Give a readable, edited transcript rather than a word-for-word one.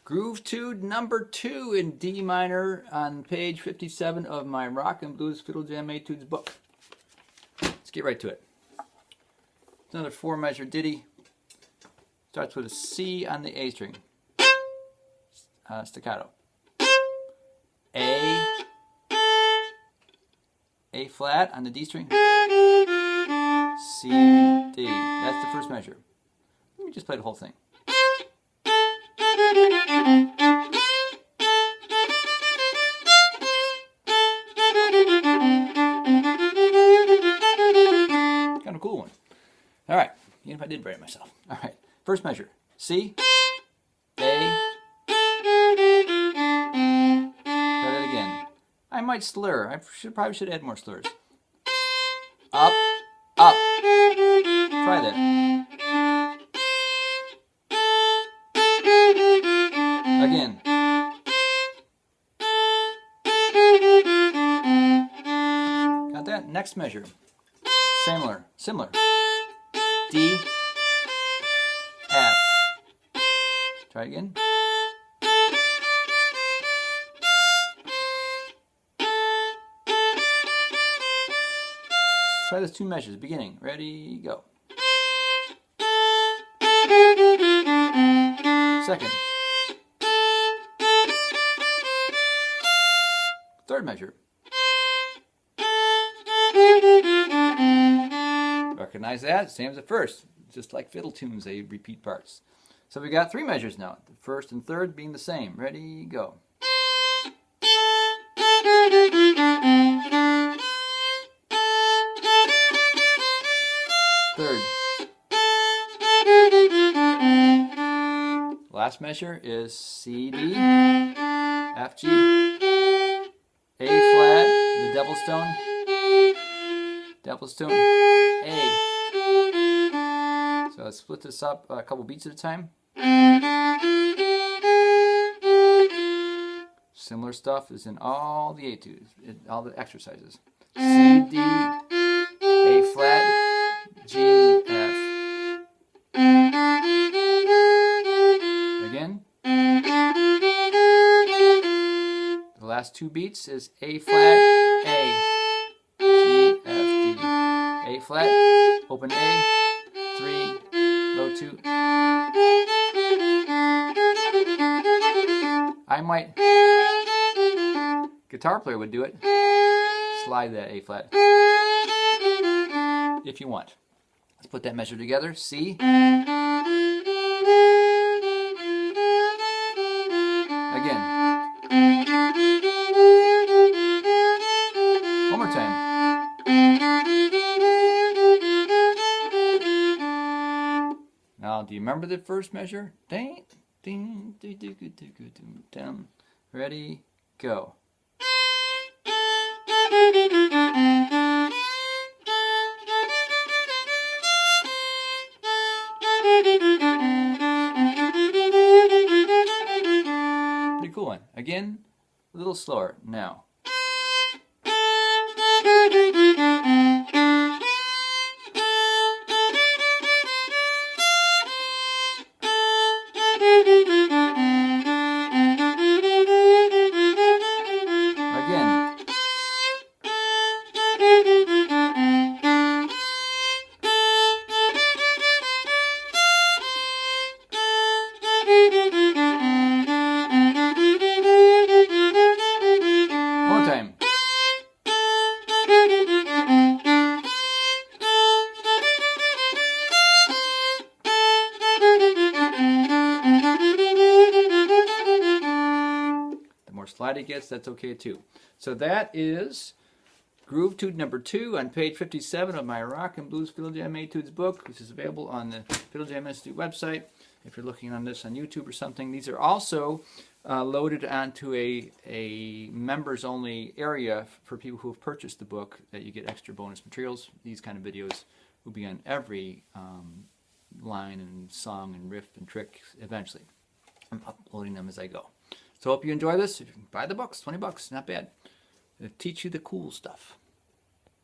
Atoodz number 2 in D minor on page 57 of my Rock and Blues Fiddle Jam Atoodz book. Let's get right to it. It's another 4-measure ditty. Starts with a C on the A string. Staccato. A flat on the D string. C, D. That's the first measure. Let me just play the whole thing. Kind of cool one. All right, even if I did bury it myself. All right, first measure. C, A. Try that again. I might slur. I probably should add more slurs. Up, up. Try that. Again. Got that? Next measure. Similar. D, F. Try again. Try those 2 measures. Beginning. Ready, go. Second. Third measure. Recognize that? Same as the first. Just like fiddle tunes, they repeat parts. So we got 3 measures now. The first and third being the same. Ready, go. Third. Last measure is C, D, F, G, A flat, the double stone, A. So let's split this up a couple beats at a time. Similar stuff is in all the Atoodz, all the exercises. C, D, A flat, G, F. Again. The last 2 beats is A flat, A, G, F, D. A flat, open A, 3, low 2. I might, guitar player would do it. Slide that A flat. If you want. Let's put that measure together. C. Again. One more time. Now, do you remember the first measure? Ding, ding, ding, ding, ding, ding, ding. Ready, go. Pretty cool one. Again, a little slower now. One time. The more slide it gets, that's okay too. So that is Atoodz number 2 on page 57 of my Rock and Blues Fiddle Jam Atoodz book, which is available on the Fiddle Jam Institute website. If you're looking on this on YouTube or something, these are also loaded onto a members-only area for people who have purchased the book, that you get extra bonus materials. These kind of videos will be on every line and song and riff and trick eventually. I'm uploading them as I go. So I hope you enjoy this. If you can buy the books, $20, not bad. It'll teach you the cool stuff.